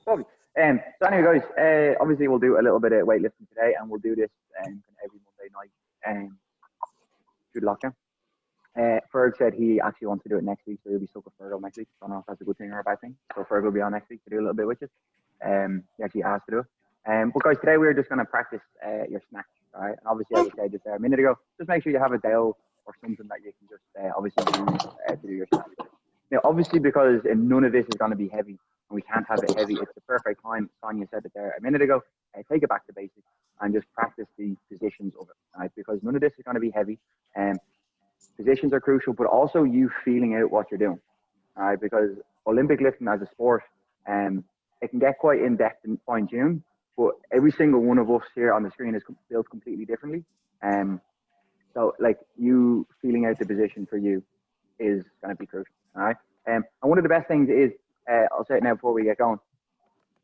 Lovely. So anyway, guys, obviously we'll do a little bit of weightlifting today, and we'll do this every Monday night through the lockdown. Ferg said he actually wants to do it next week, so he'll be stuck with Ferg next week. I don't know if that's a good thing or a bad thing. So Ferg will be on next week to do a little bit with it. He actually asked to do it. But guys, today we're just going to practice your snatch. All right. And obviously, as I said just a minute ago, just make sure you have a dowel or something that you can just obviously use to do your snatch. Now, obviously, because none of this is going to be heavy, and we can't have it heavy, it's the perfect time. Sonia said it there a minute ago. Take it back to basics and just practice the positions of it, right? Because none of this is going to be heavy. Positions are crucial, but also you feeling out what you're doing, all right? Because Olympic lifting as a sport, it can get quite in-depth and fine-tuned, but every single one of us here on the screen is built completely differently. So, like, you feeling out the position for you is going to be crucial, all right? And one of the best things is, I'll say it now before we get going,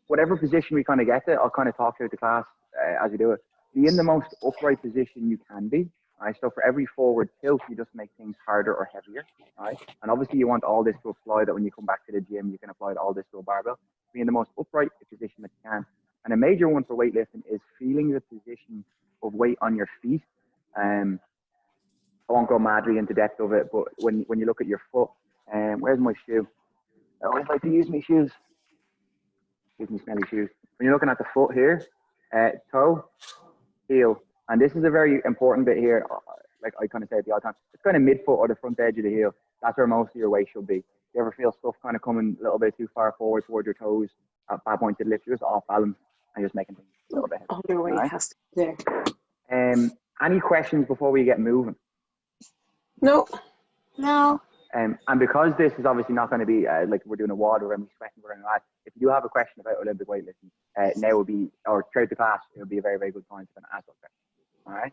whatever position we kind of get to, I'll kind of talk through the class as we do it. Be in the most upright position you can be. All right, so for every forward tilt, you just make things harder or heavier. All right, and obviously you want all this to apply that when you come back to the gym, you can apply all this to a barbell. Be in the most upright position that you can. And a major one for weightlifting is feeling the position of weight on your feet. I won't go madly into depth of it, but when you look at your foot, where's my shoe? I always like to use my shoes. Use my smelly shoes. When you're looking at the foot here, toe, heel. And this is a very important bit here. Like I kind of say it the all time, it's kind of midfoot or the front edge of the heel. That's where most of your weight should be. You ever feel stuff kind of coming a little bit too far forward towards your toes at bad point to lift, you're just off balance and just making things a little bit heavy. Oh, your weight has to be there. Any questions before we get moving? No. And because this is obviously not going to be like we're doing a WOD or any sweating or anything like that, if you do have a question about Olympic weightlifting, now would be, or throughout the class, it would be a very, very good time to ask those questions. All right.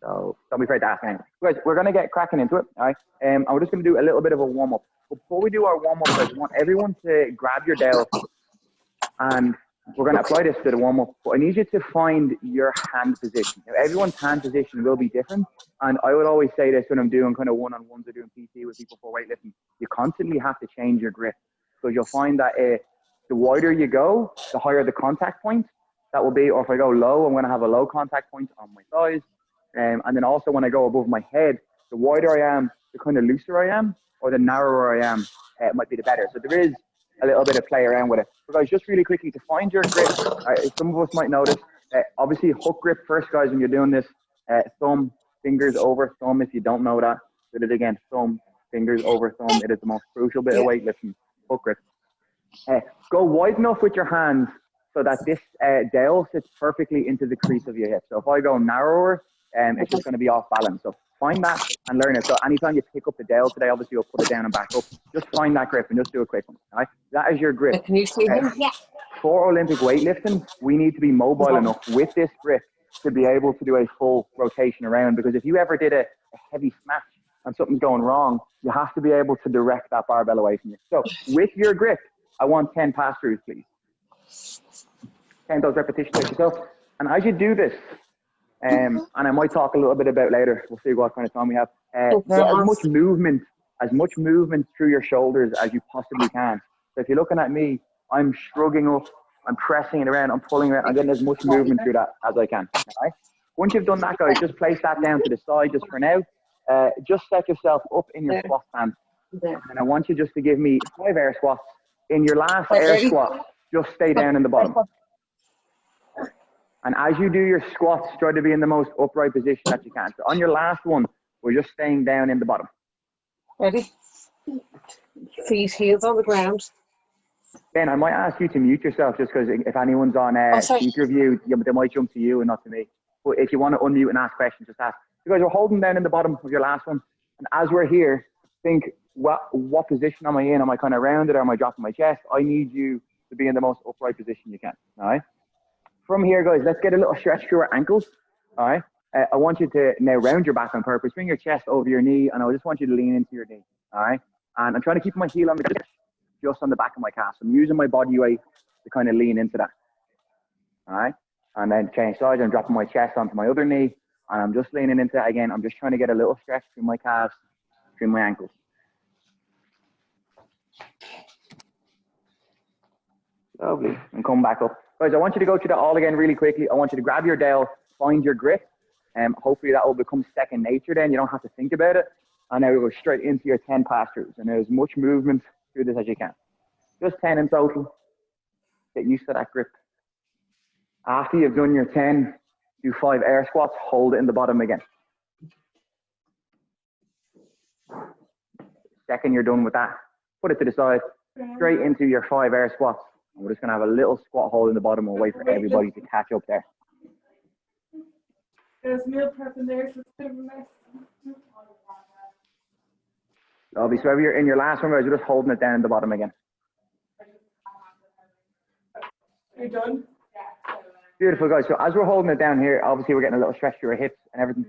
So don't be afraid to ask anything. Guys, we're going to get cracking into it. All right. And we're just going to do a little bit of a warm up. Before we do our warm up, I want everyone to grab your dowel, and we're going to apply this to the warm up. But I need you to find your hand position. Now, everyone's hand position will be different. And I would always say this when I'm doing kind of one-on-ones or doing PT with people for weightlifting. You constantly have to change your grip, because you'll find that the wider you go, the higher the contact point. That will be, or if I go low, I'm going to have a low contact point on my thighs. And then also when I go above my head, the wider I am, the kind of looser I am, or the narrower I am, it might be the better. So there is a little bit of play around with it. But guys, just really quickly, to find your grip, some of us might notice, obviously hook grip first, guys, when you're doing this, thumb, fingers over thumb, if you don't know that. Do it again, thumb, fingers over thumb. It is the most crucial bit of weightlifting, hook grip. Go wide enough with your hands so that this dowel sits perfectly into the crease of your hip. So if I go narrower, it's just going to be off balance. So find that and learn it. So anytime you pick up the dowel today, obviously you'll put it down and back up. Just find that grip and just do a quick one. All right? That is your grip. Can you see him? Yeah. For Olympic weightlifting, we need to be mobile enough with this grip to be able to do a full rotation around. Because if you ever did a heavy snatch and something's going wrong, you have to be able to direct that barbell away from you. So with your grip, I want 10 pass-throughs, please. 10 those repetitions with yourself. And as you do this, and I might talk a little bit about later, we'll see what kind of time we have, get as much movement through your shoulders as you possibly can. So if you're looking at me, I'm shrugging up, I'm pressing it around, I'm pulling around, I'm getting as much movement through that as I can. All right? Once you've done that, guys, just place that down to the side just for now. Just set yourself up in your squat stance. And I want you just to give me 5 air squats. In your last air squat, just stay down in the bottom. And as you do your squats, try to be in the most upright position that you can. So on your last one, we're just staying down in the bottom. Ready? Feet, heels on the ground. Ben, I might ask you to mute yourself just because if anyone's on speaker view, they might jump to you and not to me. But if you want to unmute and ask questions, just ask. You guys are holding down in the bottom of your last one. And as we're here, think, what position am I in? Am I kind of rounded or am I dropping my chest? I need you to be in the most upright position you can. All right? From here, guys, let's get a little stretch through our ankles. All right? I want you to now round your back on purpose. Bring your chest over your knee, and I just want you to lean into your knee. All right? And I'm trying to keep my heel on the chest, just on the back of my calf. So I'm using my body weight to kind of lean into that. All right? And then change sides. I'm dropping my chest onto my other knee, and I'm just leaning into that again. I'm just trying to get a little stretch through my calves, through my ankles. Lovely. And come back up. Guys, I want you to go through that all again really quickly. I want you to grab your dowel, find your grip. Hopefully that will become second nature then. You don't have to think about it. And now we'll go straight into your 10 pass-throughs. And there's as much movement through this as you can. Just 10 in total. Get used to that grip. After you've done your 10, do 5 air squats, hold it in the bottom again. Second you're done with that, put it to the side, straight into your 5 air squats. And we're just gonna have a little squat hold in the bottom and wait for everybody to catch up there. There's meal prep in there, so it's a bit of a mess. Lovely, so if you're in your last one, guys, you're just holding it down in the bottom again. Are you done? Beautiful, guys. So as we're holding it down here, obviously we're getting a little stretch to our hips and everything.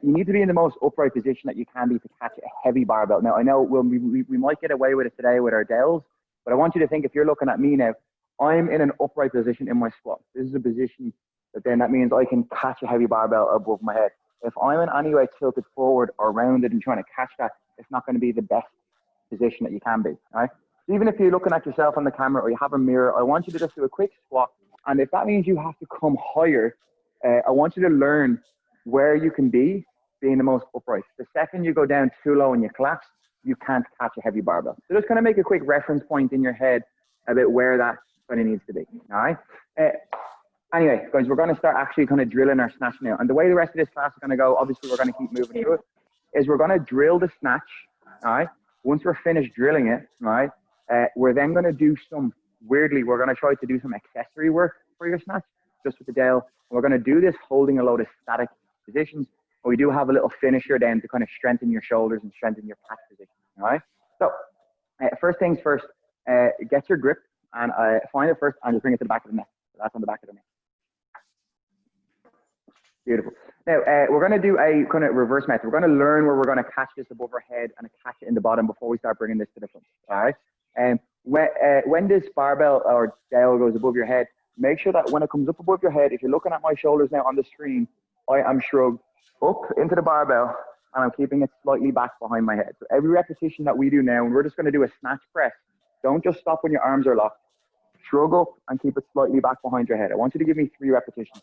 You need to be in the most upright position that you can be to catch a heavy barbell. Now, I know we might get away with it today with our dowels, but I want you to think, if you're looking at me now, I'm in an upright position in my squat. This is a position that means I can catch a heavy barbell above my head. If I'm in any way tilted forward or rounded and trying to catch that, it's not going to be the best position that you can be, right? So even if you're looking at yourself on the camera or you have a mirror, I want you to just do a quick squat. And if that means you have to come higher, I want you to learn where you can be being the most upright. The second you go down too low and you collapse, you can't catch a heavy barbell. So just kind of make a quick reference point in your head about where that kind of needs to be, all right? Anyway, guys, we're going to start actually kind of drilling our snatch now. And the way the rest of this class is going to go, obviously we're going to keep moving through it, is we're going to drill the snatch, all right? Once we're finished drilling it, all right, we're then going to do some, weirdly, we're going to try to do some accessory work for your snatch, just with the dowel. And we're going to do this holding a load of static positions. But we do have a little finisher then to kind of strengthen your shoulders and strengthen your pec position, all right? So first things first, get your grip and find it first and just bring it to the back of the neck. So that's on the back of the neck. Beautiful. Now, we're going to do a kind of reverse method. We're going to learn where we're going to catch this above our head and catch it in the bottom before we start bringing this to the front, all right? And when this barbell or dowel goes above your head, make sure that when it comes up above your head, if you're looking at my shoulders now on the screen, I am shrugged up into the barbell and I'm keeping it slightly back behind my head. So every repetition that we do now, and we're just going to do a snatch press, don't just stop when your arms are locked. Shrug up and keep it slightly back behind your head. I want you to give me 3 repetitions.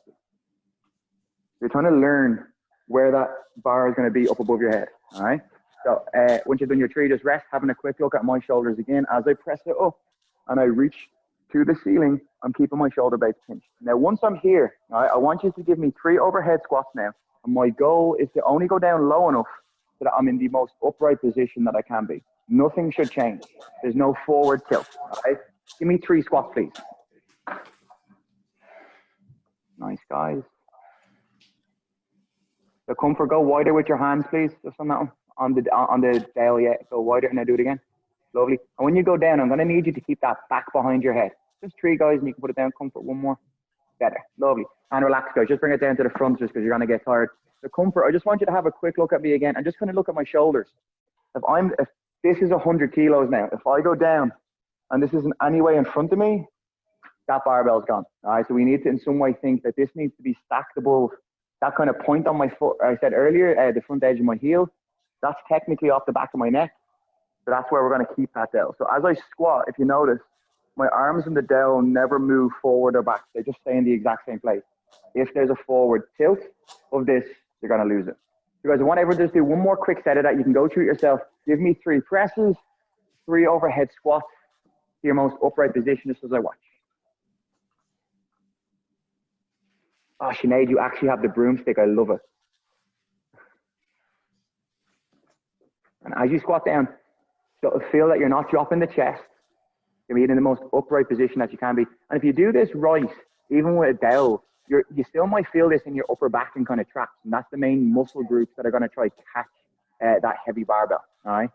You're trying to learn where that bar is going to be up above your head, all right? So once you've done your 3, just rest, having a quick look at my shoulders again. As I press it up and I reach to the ceiling, I'm keeping my shoulder blades pinched. Now, once I'm here, all right, I want you to give me 3 overhead squats now. And my goal is to only go down low enough so that I'm in the most upright position that I can be. Nothing should change. There's no forward tilt, all right? Give me 3 squats, please. Nice, guys. So comfort, go wider with your hands, please. Just on that one. On the dowel, yeah. Go wider and now do it again. Lovely. And when you go down, I'm going to need you to keep that back behind your head. Just 3, guys, and you can put it down. Comfort, 1 more. Better. Lovely. And relax, guys. Just bring it down to the front just because you're going to get tired. So comfort, I just want you to have a quick look at me again and just kind of look at my shoulders. If this is 100 kilos now, if I go down and this isn't any way in front of me, that barbell's gone. All right. So we need to in some way think that this needs to be stacked above that kind of point on my foot. I said earlier, the front edge of my heel, that's technically off the back of my neck. So that's where we're going to keep that dowel. So as I squat, if you notice, my arms in the dowel never move forward or back. They just stay in the exact same place. If there's a forward tilt of this, you're going to lose it. So guys, I want everyone to just do 1 more quick set of that. You can go through it yourself. Give me 3 presses, 3 overhead squats to your most upright position just as I watch. Oh, Sinead, you actually have the broomstick. I love it. And as you squat down, so feel that you're not dropping the chest. You're in the most upright position that you can be. And if you do this right, even with a dowel, you still might feel this in your upper back and kind of traps. And that's the main muscle groups that are going to try to catch that heavy barbell. All right.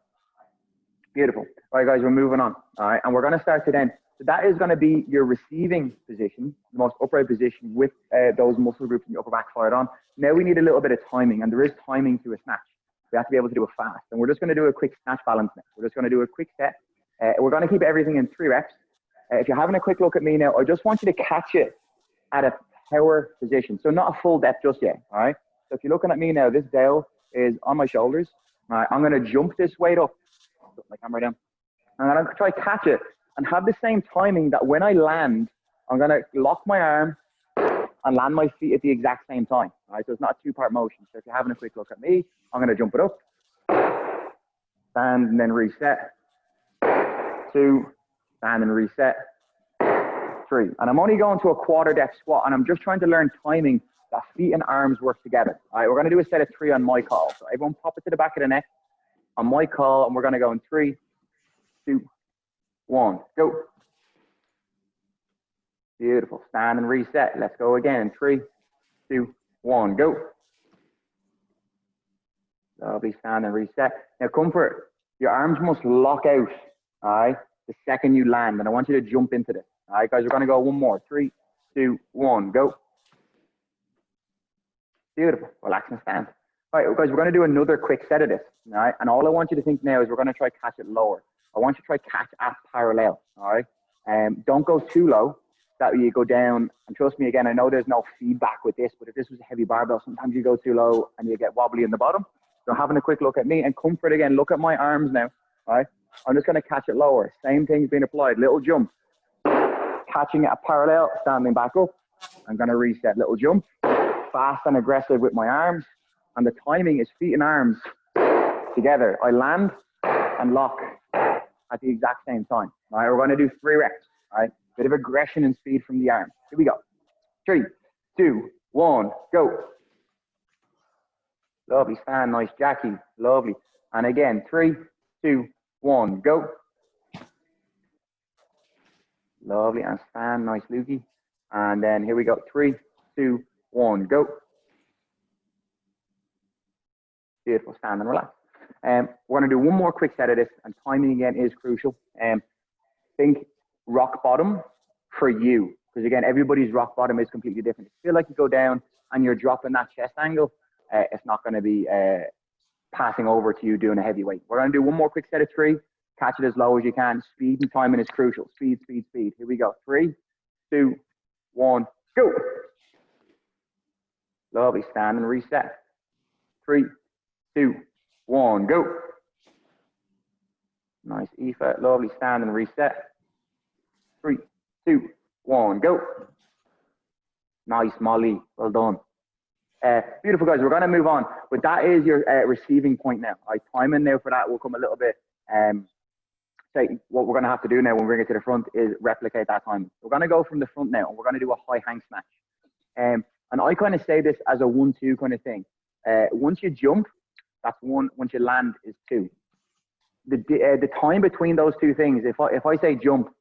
Beautiful. All right, guys, we're moving on. All right. And we're going to start to then. So that is going to be your receiving position, the most upright position with those muscle groups in your upper back fired on. Now we need a little bit of timing, and there is timing to a snatch. We have to be able to do it fast. And we're just going to do a quick snatch balance now. We're just going to do a quick set. We're going to keep everything in 3 reps. If you're having a quick look at me now, I just want you to catch it at a power position. So not a full depth just yet, all right? So if you're looking at me now, this dowel is on my shoulders. All right, I'm going to jump this weight up. Put my camera down. I'm going to try to catch it and have the same timing that when I land, I'm going to lock my arm and land my feet at the exact same time. All right, so it's not a two-part motion. So if you're having a quick look at me, I'm going to jump it up, stand and then reset, 2, stand and reset, 3. And I'm only going to a quarter depth squat, and I'm just trying to learn timing that feet and arms work together. All right, we're going to do a set of 3 on my call. So everyone pop it to the back of the neck on my call, and we're going to go in 3, 2, 1, go. Beautiful. Stand and reset. Let's go again. 3, 2, 1, go. Lovely. Stand and reset. Now, comfort. Your arms must lock out, all right, the second you land. And I want you to jump into this. All right, guys, we're going to go one more. 3, 2, 1, go. Beautiful. Relax and stand. All right, guys, we're going to do another quick set of this. All right, and all I want you to think now is we're going to try catch it lower. I want you to try catch at parallel. All right, don't go too low. That way you go down, and trust me, again, I know there's no feedback with this, but if this was a heavy barbell, sometimes you go too low and you get wobbly in the bottom. So having a quick look at me and comfort again, look at my arms now, all right? I'm just gonna catch it lower. Same thing's being applied, little jump. Catching it at parallel, standing back up. I'm gonna reset, little jump. Fast and aggressive with my arms. And the timing is feet and arms together. I land and lock at the exact same time. All right, we're gonna do 3 reps, all right? Bit of aggression and speed from the arm. Here we go. 3, 2, 1, go. Lovely, stand, nice, Jackie, lovely. And again, 3, 2, 1, go. Lovely, and stand, nice, Lukey. And then here we go, 3, 2, 1, go. Beautiful, stand and relax. We're gonna do one more quick set of this, and timing again is crucial. Think rock bottom for you, because again, everybody's rock bottom is completely different. If you feel like you go down and you're dropping that chest angle, it's not going to be passing over to you doing a heavy weight. We're going to do one more quick set of 3. Catch it as low as you can. Speed and timing is crucial. Speed, speed, speed. Here we go. 3, 2, 1, go. Lovely. Stand and reset. 3, 2, 1, go. Nice, Aoife. Lovely. Stand and reset. 3, 2, 1, go. Nice, Molly. Well done. Beautiful, guys. We're going to move on. But that is your receiving point now. Timing now for that will come a little bit. Say what we're going to have to do now when we bring it to the front is replicate that time. We're going to go from the front now, and we're going to do a high hang snatch. And I kind of say this as a 1-2 kind of thing. Once you jump, that's 1. Once you land is 2. The time between those 2 things, if I say jump,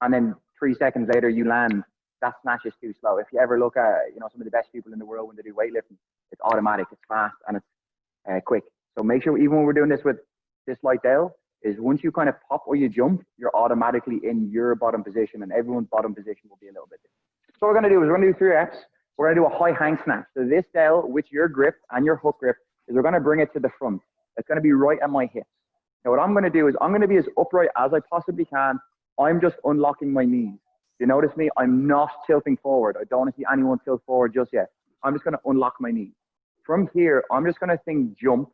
and then 3 seconds later you land, that snatch is too slow. If you ever look at, some of the best people in the world when they do weightlifting, it's automatic, it's fast, and it's quick. So make sure, even when we're doing this with this light Dale, is once you kind of pop or you jump, you're automatically in your bottom position, and everyone's bottom position will be a little bit different. So what we're going to do is we're going to do 3 reps. We're going to do a high hang snatch. So this Dale, with your grip and your hook grip, is we're going to bring it to the front. It's going to be right at my hips. Now what I'm going to do is I'm going to be as upright as I possibly can. I'm just unlocking my knees. You notice me? I'm not tilting forward. I don't want to see anyone tilt forward just yet. I'm just going to unlock my knees. From here, I'm just going to think jump.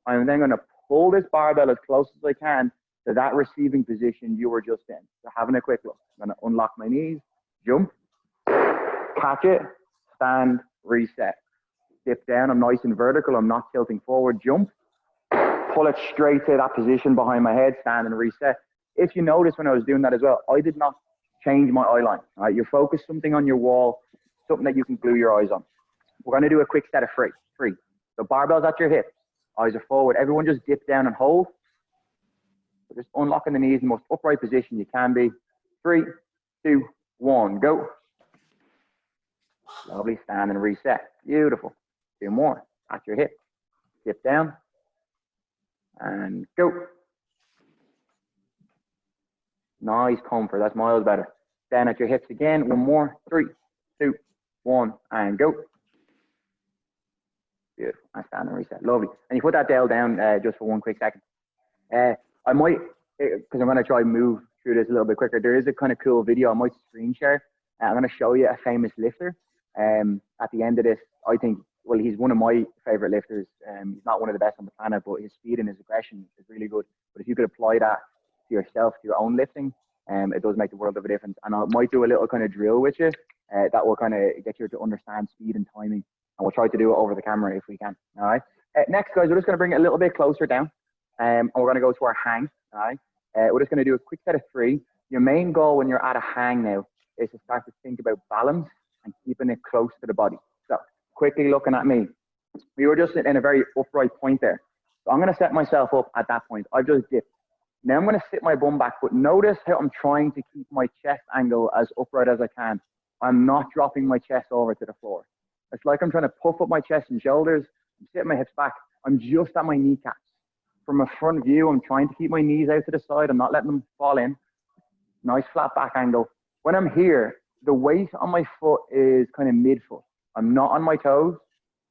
I'm then going to pull this barbell as close as I can to that receiving position you were just in. So having a quick look. I'm going to unlock my knees, jump, catch it, stand, reset. Dip down, I'm nice and vertical. I'm not tilting forward, jump. Pull it straight to that position behind my head, stand and reset. If you notice when I was doing that as well, I did not change my eye line. All right, you focus something on your wall, something that you can glue your eyes on. We're going to do a quick set of 3. The barbell's at your hips, eyes are forward. Everyone just dip down and hold. So just unlocking the knees in the most upright position you can be. 3, 2, 1, go. Lovely, stand and reset. Beautiful. 2 more, at your hip. Dip down and go. Nice comfort, that's miles better. Down at your hips again, 1 more, 3, 2, 1, and go. Beautiful, and stand and reset, lovely. And you put that Dale down just for 1 quick second. I might, because I'm gonna try and move through this a little bit quicker, there is a kind of cool video I might screen share. I'm gonna show you a famous lifter. At the end of this, I think, well, he's one of my favorite lifters. He's not one of the best on the planet, but his speed and his aggression is really good. But if you could apply that to yourself, to your own lifting, It does make the world of a difference. And I might do a little kind of drill with you that will kind of get you to understand speed and timing. And we'll try to do it over the camera if we can. All right. Next, guys, we're just going to bring it a little bit closer down. And we're going to go to our hang. All right. We're just going to do a quick set of 3. Your main goal when you're at a hang now is to start to think about balance and keeping it close to the body. So quickly looking at me, we were just in a very upright point there. So I'm going to set myself up at that point. I've just dipped. Now I'm going to sit my bum back, but notice how I'm trying to keep my chest angle as upright as I can. I'm not dropping my chest over to the floor. It's like I'm trying to puff up my chest and shoulders. I'm sitting my hips back. I'm just at my kneecaps. From a front view, I'm trying to keep my knees out to the side. I'm not letting them fall in. Nice flat back angle. When I'm here, the weight on my foot is kind of mid-foot. I'm not on my toes.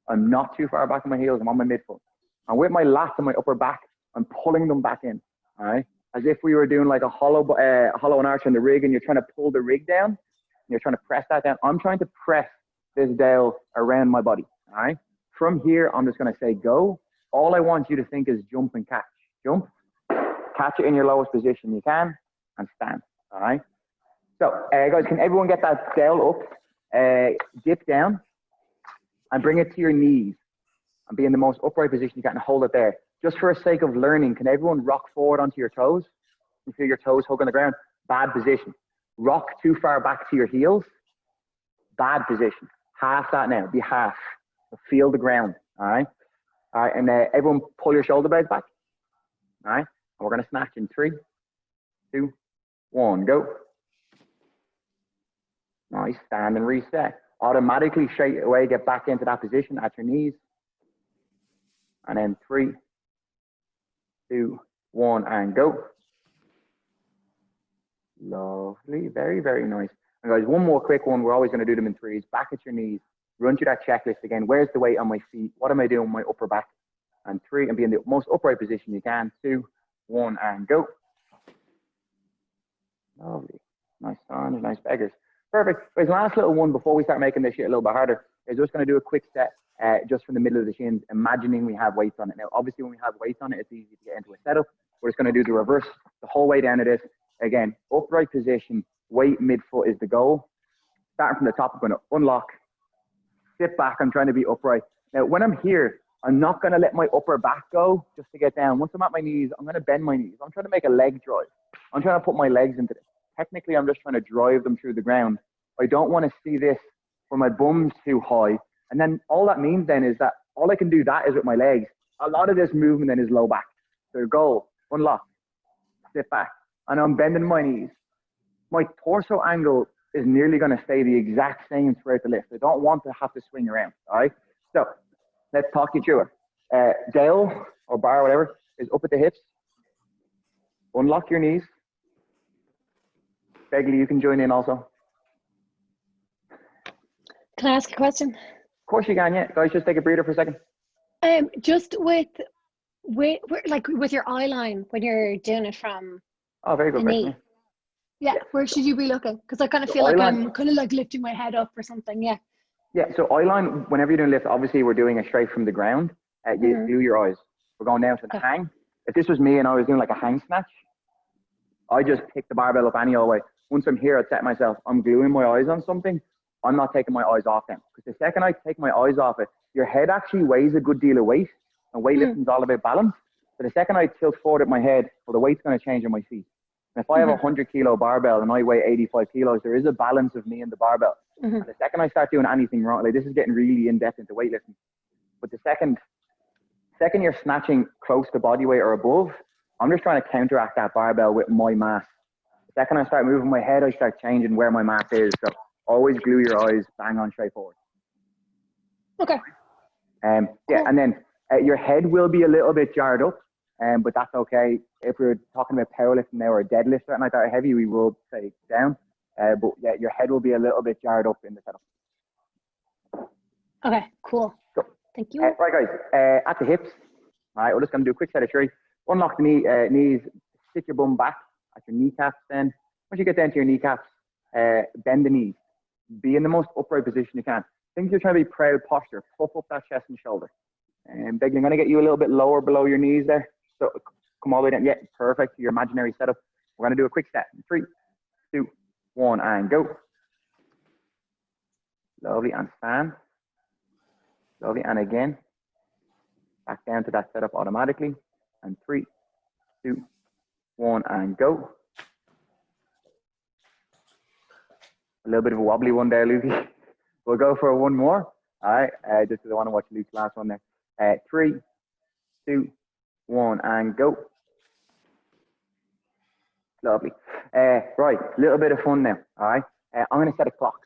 I'm not too far back on my heels. I'm on my mid-foot. And with my lats and my upper back, I'm pulling them back in. All right? As if we were doing like a hollow and arch on the rig, and you're trying to pull the rig down. And you're trying to press that down. I'm trying to press this dowel around my body. All right? From here, I'm just going to say go. All I want you to think is jump and catch. Jump, catch it in your lowest position you can, and stand. All right? So, guys, can everyone get that dowel up? Dip down and bring it to your knees and be in the most upright position you can and hold it there. Just for the sake of learning, can everyone rock forward onto your toes? You feel your toes hugging the ground. Bad position. Rock too far back to your heels. Bad position. Half that now. Be half. Feel the ground. All right? All right, and everyone pull your shoulder blades back. All right, and we're going to snatch in 3, 2, 1, go. Nice, stand and reset. Automatically straight away get back into that position at your knees. And then 3, 2, 1, and go. Lovely, very, very nice. And guys, one more quick one. We're always going to do them in 3s. Back at your knees. Run through that checklist again. Where's the weight on my feet? What am I doing with my upper back? And 3, and be in the most upright position you can. 2, 1, and go. Lovely. Nice on, nice beggars. Perfect. Guys, last little one before we start making this shit a little bit harder is just going to do a quick set just from the middle of the shins, imagining we have weights on it. Now, obviously, when we have weights on it, it's easy to get into a setup. We're just going to do the reverse the whole way down to this. Again, upright position, weight mid-foot is the goal. Starting from the top, I'm going to unlock. Sit back, I'm trying to be upright. Now, when I'm here, I'm not going to let my upper back go just to get down. Once I'm at my knees, I'm going to bend my knees. I'm trying to make a leg drive. I'm trying to put my legs into this. Technically, I'm just trying to drive them through the ground. I don't want to see this where my bum's too high. And then all that means then is that all I can do that is with my legs. A lot of this movement then is low back. So go, unlock, sit back. And I'm bending my knees. My torso angle is nearly going to stay the exact same throughout the lift. I don't want to have to swing around, all right? So let's talk you through it. Dale or bar, whatever, is up at the hips. Unlock your knees. Begley, you can join in also. Can I ask a question? Of course you can, yeah. Guys, just take a breather for a second. Just with your eye line when you're doing it from Oh, very good the question. knee. Yeah, where should you be looking? Because I kind of feel like I'm kind of like lifting my head up or something, yeah. Yeah, so eye line, whenever you're doing lift, obviously we're doing it straight from the ground. You glue your eyes. We're going down to the hang. If this was me and I was doing like a hang snatch, I just pick the barbell up any old way. Once I'm here, I'd set myself, I'm gluing my eyes on something. I'm not taking my eyes off them. Because the second I take my eyes off it, your head actually weighs a good deal of weight. And weightlifting is all about balance. So the second I tilt forward at my head, well, the weight's going to change on my feet. And if I have a 100-kilo barbell and I weigh 85 kilos, there is a balance of me and the barbell. And the second I start doing anything wrong, like this is getting really in-depth into weightlifting. But the second you're snatching close to body weight or above, I'm just trying to counteract that barbell with my mass. The second I start moving my head, I start changing where my mass is. So always glue your eyes bang on straight forward. Okay. Yeah, and then your head will be a little bit jarred up, but that's okay. If we're talking about powerlifting now or deadlift or anything like that heavy, we will say down. But yeah, your head will be a little bit jarred up in the setup. Okay, cool. So, thank you. Right, guys, at the hips. All right, we're just going to do a quick set of 3. Unlock the knees, sit your bum back at your kneecaps then. Once you get down to your kneecaps, bend the knees. Be in the most upright position you can. Think you're trying to be proud posture. Puff up that chest and shoulder. And Begley, I'm going to get you a little bit lower below your knees there. So come all the way down. Yeah, perfect. Your imaginary setup. We're going to do a quick set. 3, 2, 1, and go. Lovely, and stand. Lovely, and again. Back down to that setup automatically. And 3, 2, 1, and go. A little bit of a wobbly one there, Lucy. We'll go for one more. All right, just because I want to watch Luke's last one there. 3, 2, 1, and go. Lovely. Right, a little bit of fun now. All right, I'm going to set a clock.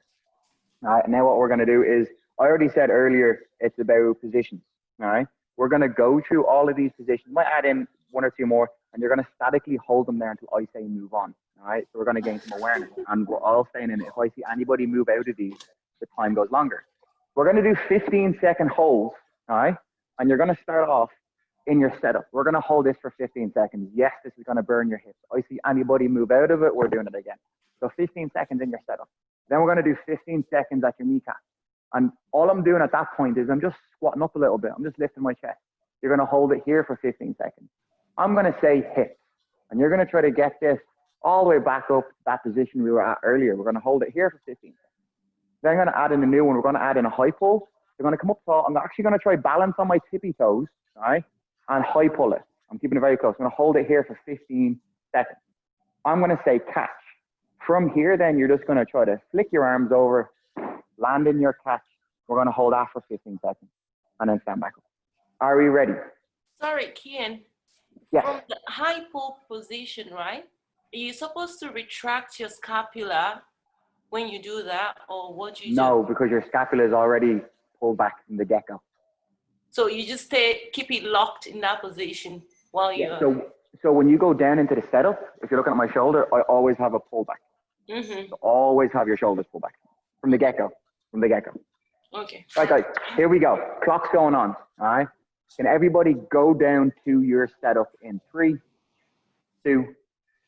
All right, now what we're going to do is, I already said earlier, it's about positions. All right, we're going to go through all of these positions. Might add in 1 or 2 more, and you're going to statically hold them there until I say move on. All right, so we're going to gain some awareness, and we're all staying in it. If I see anybody move out of these, the time goes longer. We're going to do 15-second holds. All right, and you're going to start off in your setup. We're going to hold this for 15 seconds. Yes, this is going to burn your hips. I see anybody move out of it, we're doing it again. So 15 seconds in your setup. Then we're going to do 15 seconds at your kneecap. And all I'm doing at that point is I'm just squatting up a little bit. I'm just lifting my chest. You're going to hold it here for 15 seconds. I'm going to say hips. And you're going to try to get this all the way back up to that position we were at earlier. We're going to hold it here for 15 seconds. Then I'm going to add in a new one. We're going to add in a high pull. You're going to come up tall. I'm actually going to try balance on my tippy toes, all right, and high pull it. I'm keeping it very close. I'm going to hold it here for 15 seconds. I'm going to say catch. From here, then you're just going to try to flick your arms over, land in your catch. We're going to hold that for 15 seconds and then stand back up. Are we ready? Sorry, Kian. Yes. From the high pull position, right? Are you supposed to retract your scapula when you do that, or what do you do? No, because your scapula is already pulled back from the get-go. So you just keep it locked in that position while you're... So when you go down into the setup, if you're looking at my shoulder, I always have a pullback. Mm-hmm. So always have your shoulders pulled back from the get-go. From the get-go. Okay. Right, guys, here we go. Clock's going on, all right? Can everybody go down to your setup in 3, 2,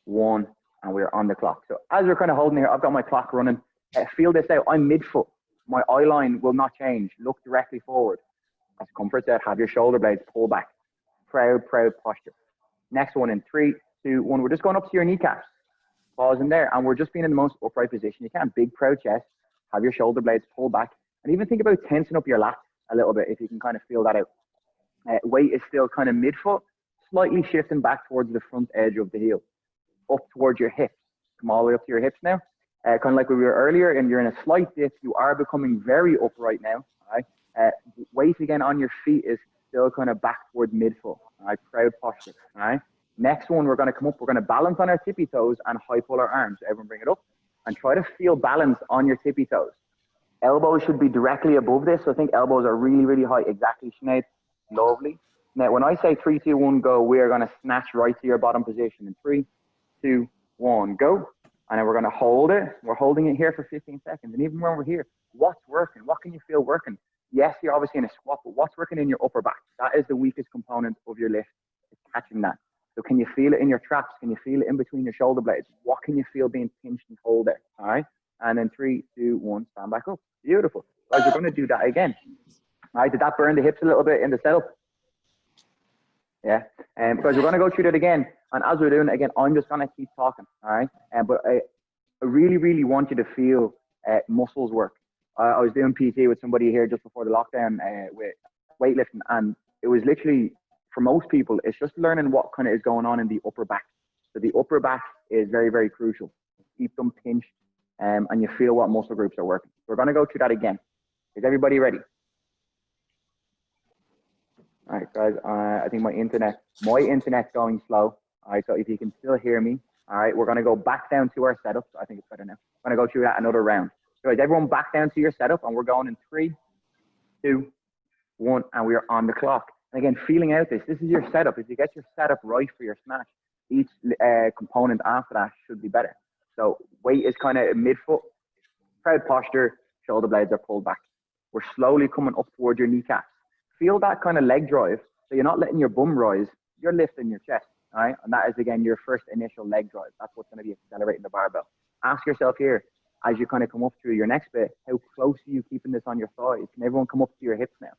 1, and we're on the clock. So as we're kind of holding here, I've got my clock running. Feel this out. I'm mid-foot. My eye line will not change. Look directly forward. As Comfort said, have your shoulder blades pull back. Proud, proud posture. Next one in 3, 2, 1. We're just going up to your kneecaps. Pause in there, and we're just being in the most upright position you can. Big, proud chest. Have your shoulder blades pull back. And even think about tensing up your lats a little bit if you can kind of feel that out. Weight is still kind of mid-foot, slightly shifting back towards the front edge of the heel. Up towards your hips. Come all the way up to your hips now. Kind of like we were earlier, and you're in a slight dip. You are becoming very upright now. All right? Weight again on your feet is still kind of back towards mid-foot. All right? Proud posture. All right? Next one, we're going to come up. We're going to balance on our tippy toes and high pull our arms. Everyone bring it up. And try to feel balance on your tippy toes. Elbows should be directly above this. So I think elbows are really, really high. Exactly, Sinead. Lovely. Now, when I say 3, 2, 1, go, we are going to snatch right to your bottom position. In 3, 2, 1, go. And then we're going to hold it. We're holding it here for 15 seconds. And even when we're here, what's working? What can you feel working? Yes, you're obviously in a squat, but what's working in your upper back? That is the weakest component of your lift. It's catching that. So can you feel it in your traps? Can you feel it in between your shoulder blades? What can you feel being pinched and pulled there? All right. And then 3, 2, 1, stand back up. Beautiful. Guys, you're going to do that again. All right. Did that burn the hips a little bit in the setup? Yeah. Because we're going to go through that again. And as we're doing it again, I'm just going to keep talking. All right. But I really, really want you to feel muscles work. I was doing PT with somebody here just before the lockdown with weightlifting. And it was literally, for most people, it's just learning what kind of is going on in the upper back. So the upper back is very, very crucial. Keep them pinched and you feel what muscle groups are working. We're going to go through that again. Is everybody ready? All right, guys, I think my internet's going slow. All right, so if you can still hear me, all right, we're going to go back down to our setup. So I think it's better now. I'm going to go through that another round. So guys, everyone back down to your setup, and we're going in 3, 2, 1, and we are on the clock. And again, feeling out this is your setup. If you get your setup right for your snatch, each component after that should be better. So weight is kind of mid-foot, proud posture, shoulder blades are pulled back. We're slowly coming up towards your kneecaps. Feel that kind of leg drive. So you're not letting your bum rise, you're lifting your chest, all right? And that is, again, your first initial leg drive. That's what's going to be accelerating the barbell. Ask yourself here, as you kind of come up through your next bit, how close are you keeping this on your thighs? Can everyone come up to your hips now?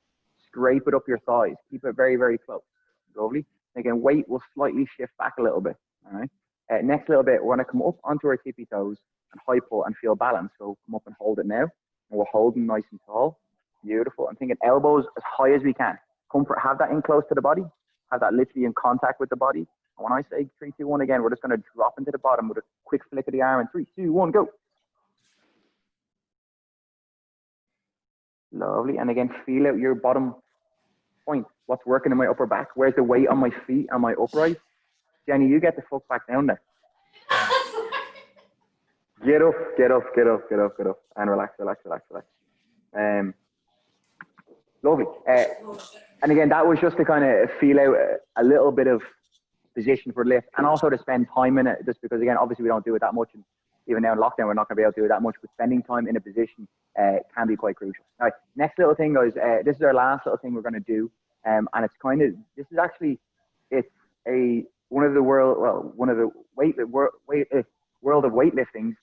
Scrape it up your thighs. Keep it very, very close. Lovely. Again, weight will slightly shift back a little bit, all right? Next little bit, we're gonna come up onto our tippy toes and high pull and feel balance. So come up and hold it now. And we're holding nice and tall. Beautiful. I'm thinking elbows as high as we can. Comfort, have that in close to the body. Have that literally in contact with the body. And when I say 3, 2, 1 again, we're just gonna drop into the bottom with a quick flick of the arm. And 3, 2, 1, go. Lovely. And again, feel out your bottom point. What's working in my upper back? Where's the weight on my feet? Am I upright? Jenny, you get the fuck back down there. Get up, get up, get up, get up, get up. And relax, relax, relax, relax. Lovely. And again, that was just to kind of feel out a little bit of position for lift, and also to spend time in it, just because, again, obviously we don't do it that much. And even now in lockdown, we're not going to be able to do it that much, but spending time in a position can be quite crucial. All right, next little thing, guys. This is our last little thing we're going to do. And it's kind of, this is actually, it's one of the world of weightlifting's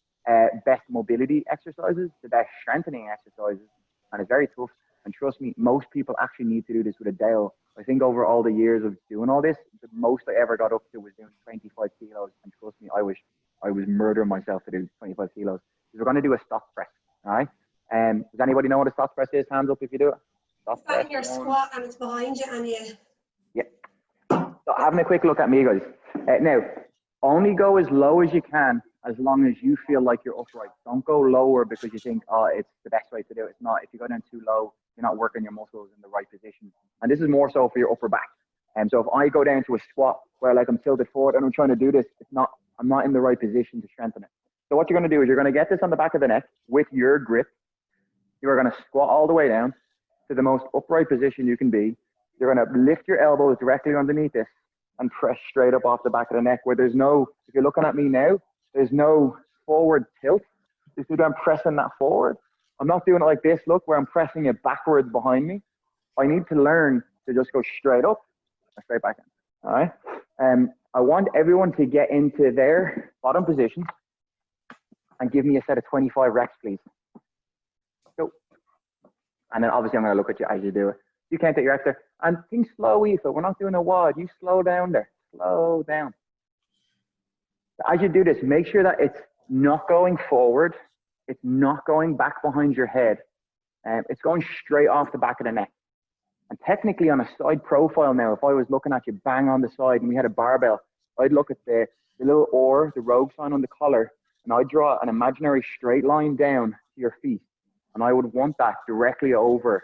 best mobility exercises, the best strengthening exercises, and it's very tough. And trust me, most people actually need to do this with a dowel. I think over all the years of doing all this, the most I ever got up to was doing 25 kilos. And trust me, I was murdering myself to do 25 kilos. So we're going to do a stop press. All right. Does anybody know what a stop press is? Hands up if you do it. Stop press. It's your squat and it's behind you and you. Yeah. So having a quick look at me, guys. Now, only go as low as you can as long as you feel like you're upright. Don't go lower because you think, oh, it's the best way to do it. It's not. If you go down too low, you're not working your muscles in the right position. And this is more so for your upper back. And so if I go down to a squat where like I'm tilted forward and I'm trying to do this, I'm not in the right position to strengthen it. So what you're going to do is you're going to get this on the back of the neck with your grip. You're going to squat all the way down to the most upright position you can be. You're going to lift your elbows directly underneath this and press straight up off the back of the neck, where there's no, if you're looking at me now, there's no forward tilt. You see that I'm pressing that forward? I'm not doing it like this, look, where I'm pressing it backwards behind me. I need to learn to just go straight up and straight back in, all right? I want everyone to get into their bottom position and give me a set of 25 reps, please. Go. And then obviously I'm going to look at you as you do it. You can't take your reps there. And think slow, Aoife. We're not doing a wad. You slow down there. Slow down. As you do this, make sure that it's not going forward. It's not going back behind your head. It's going straight off the back of the neck. And technically on a side profile now, if I was looking at you bang on the side and we had a barbell, I'd look at the little oar, the rogue sign on the collar, and I'd draw an imaginary straight line down to your feet. And I would want that directly over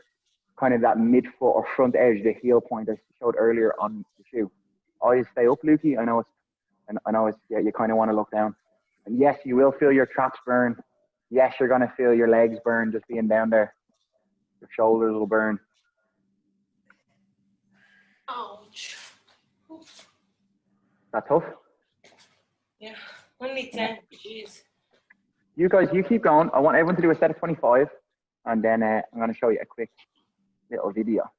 kind of that midfoot or front edge, the heel point I showed earlier on the shoe. Always stay up, Lukey. I know it's, yeah, you kind of want to look down. And yes, you will feel your traps burn. Yes, you're going to feel your legs burn just being down there. Your shoulders will burn. Ouch. That tough? Yeah, only 10. Jeez. You guys, you keep going. I want everyone to do a set of 25, and then I'm going to show you a quick little video.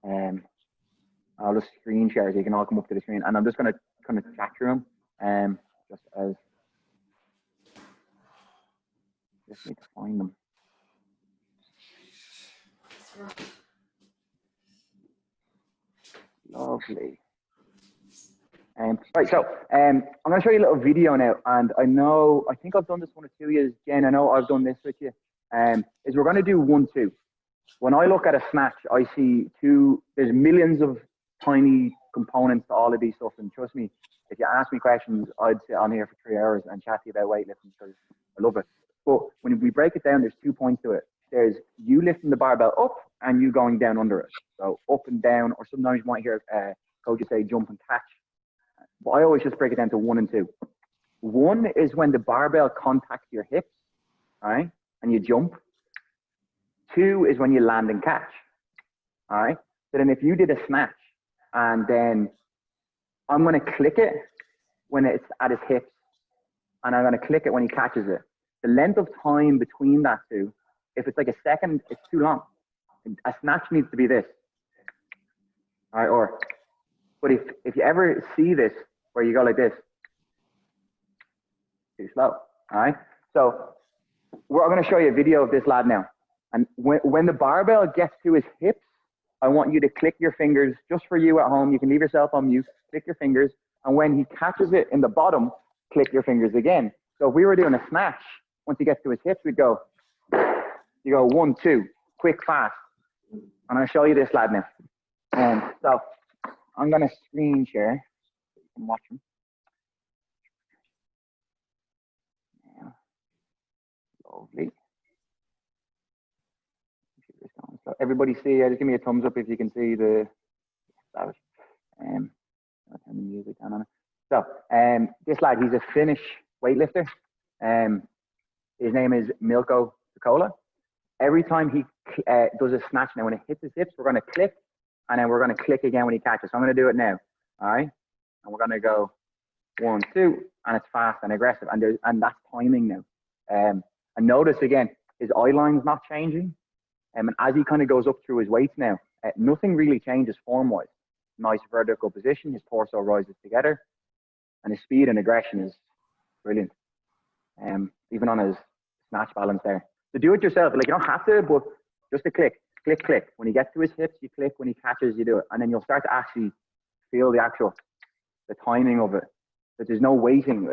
I'll just screen share so you can all come up to the screen, and I'm just going to kind of chat through them, just need to find them. Lovely. Right, so I'm going to show you a little video now, and I think I've done this one or 2 years, Jen. I know I've done this with you. Is we're going to do 1-2. When I look at a snatch, I see there's millions of tiny components to all of these stuff, and trust me, if you ask me questions, I'd sit on here for 3 hours and chat to you about weightlifting because I love it. But when we break it down, there's 2 points to it. There's you lifting the barbell up and you going down under it. So up and down, or sometimes you might hear coaches say jump and catch. But I always just break it down to 1 and 2. 1 is when the barbell contacts your hips, all right, and you jump. 2 is when you land and catch, all right? So then if you did a snatch and then I'm going to click it when it's at his hips and I'm going to click it when he catches it. The length of time between that two, if it's like a second, it's too long. A snatch needs to be this, all right? But if you ever see this where you go like this, too slow, all right? So we're going to show you a video of this lad now. And when the barbell gets to his hips, I want you to click your fingers just for you at home. You can leave yourself on mute, click your fingers, And when he catches it in the bottom, click your fingers again. So if we were doing a snatch, once he gets to his hips, we'd go, you go 1, 2, quick, fast. And I'll show you this lad now. So I'm going to screen share so you can watch him. Yeah. Lovely. So everybody see, just give me a thumbs up if you can see the savage. I'll turn the music down on it. So this lad, he's a Finnish weightlifter. His name is Milko Tukola. Every time he does a snatch now, when it hits his hips, we're going to click, and then we're going to click again when he catches. So I'm going to do it now. All right, and we're going to go 1, 2, and it's fast and aggressive, and that's timing now. And notice again, his eye line's not changing. And as he kind of goes up through his weights now, nothing really changes form-wise. Nice vertical position, his torso rises together, and his speed and aggression is brilliant. Even on his snatch balance there. So do it yourself. Like, you don't have to, but just a click, click, click. When he gets to his hips, you click. When he catches, you do it, and then you'll start to actually feel the timing of it. But there's no waiting.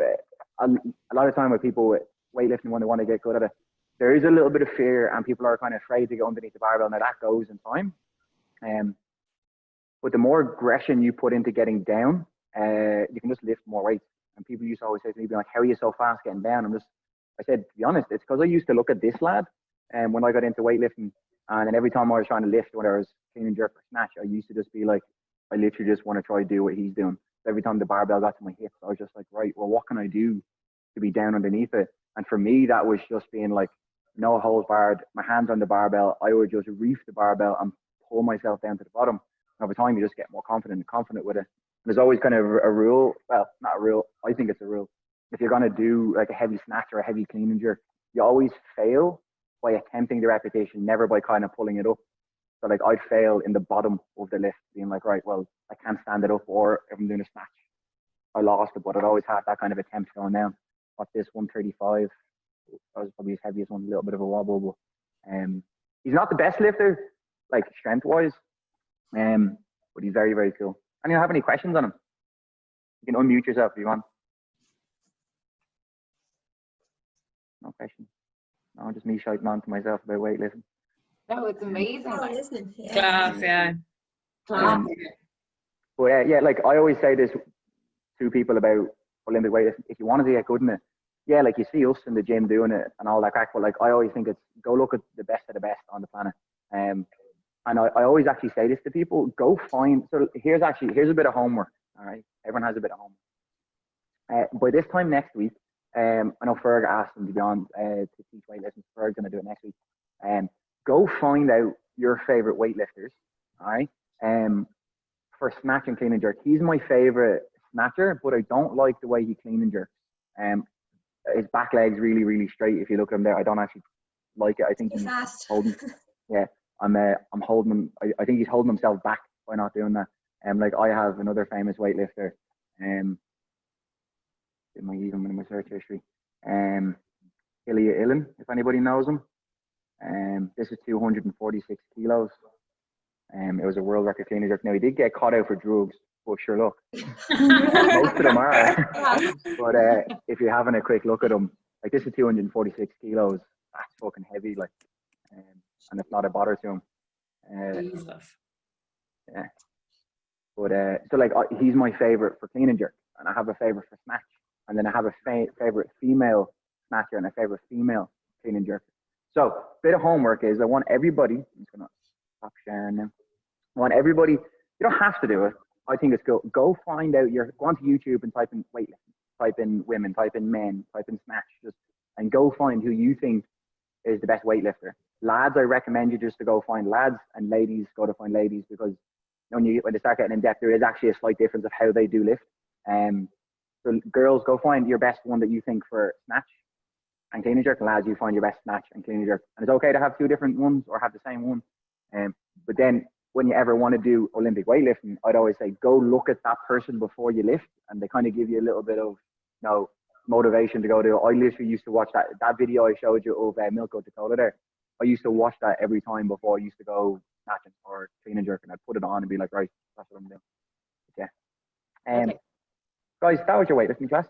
A lot of time with people with weightlifting, when they want to get good at it, there is a little bit of fear, and people are kind of afraid to go underneath the barbell. Now that goes in time. But the more aggression you put into getting down, you can just lift more weights. And people used to always say to me, like, how are you so fast getting down? I said, to be honest, it's because I used to look at this lad, and when I got into weightlifting, and then every time I was trying to lift, whether I was clean and jerk or snatch, I used to just be like, I literally just want to try to do what he's doing. So every time the barbell got to my hips, I was just like, right, well, what can I do to be down underneath it? And for me, that was just being like, no holds barred, my hands on the barbell. I would just reef the barbell and pull myself down to the bottom. And over time, you just get more confident with it. And there's always kind of a rule. Well, not a rule. I think it's a rule. If you're going to do like a heavy snatch or a heavy clean and jerk, you always fail by attempting the repetition, never by kind of pulling it up. So like I'd fail in the bottom of the lift, being like, right, well, I can't stand it up, or if I'm doing a snatch, I lost it. But I'd always have that kind of attempt going down. What's this, 135? That was probably his heaviest one, a little bit of a wobble. But he's not the best lifter, like strength-wise, but he's very, very cool. And you have any questions on him? You can unmute yourself if you want. No questions. No, just me shouting on to myself about weightlifting. No, it's amazing. Oh, isn't it? Class, yeah. Class. But yeah, like I always say this to people about Olympic weightlifting. If you wanted to get good in it, yeah, like you see us in the gym doing it and all that crack, but like I always think it's go look at the best of the best on the planet. And I always actually say this to people, go find, so here's a bit of homework, all right? Everyone has a bit of homework. By this time next week, I know Ferg asked him to be on to teach weightlifting. Ferg's going to do it next week. Go find out your favorite weightlifters, all right? For snatch and clean and jerk. He's my favorite snatcher, but I don't like the way he clean and jerks. His back leg's really, really straight. If you look at him there, I don't actually like it. I think he's fast. holding. Yeah, I'm holding him. I think he's holding himself back by not doing that. Like I have another famous weightlifter. In my search history. Ilya Ilin, if anybody knows him. This is 246 kilos. It was a world record clean and jerk. Now he did get caught out for drugs, but sure look, most of them are. But if you're having a quick look at them, like this is 246 kilos. That's fucking heavy, like, and it's not a bother to him. Jesus. Yeah. But so like he's my favorite for clean and jerk, and I have a favorite for snatch, and then I have a favorite female snatcher and a favorite female clean and jerk. So bit of homework is I want everybody. I'm just gonna stop sharing now. I want everybody. You don't have to do it. I think it's go find out go onto YouTube and type in weightlifting, type in women, type in men, type in snatch, and go find who you think is the best weightlifter. Lads, I recommend you just to go find lads, and ladies, go to find ladies, because when they start getting in depth, there is actually a slight difference of how they do lift. So girls, go find your best one that you think for snatch and clean and jerk. And lads, you find your best snatch and clean and jerk. And it's okay to have two different ones or have the same one. But then when you ever want to do Olympic weightlifting, I'd always say, go look at that person before you lift, and they kind of give you a little bit of, motivation to go do. I literally used to watch that video I showed you of Milko Tukola there. I used to watch that every time before I used to go snatching or clean and jerk, and I'd put it on and be like, right, that's what I'm doing. Yeah. Okay. Guys, that was your weightlifting class.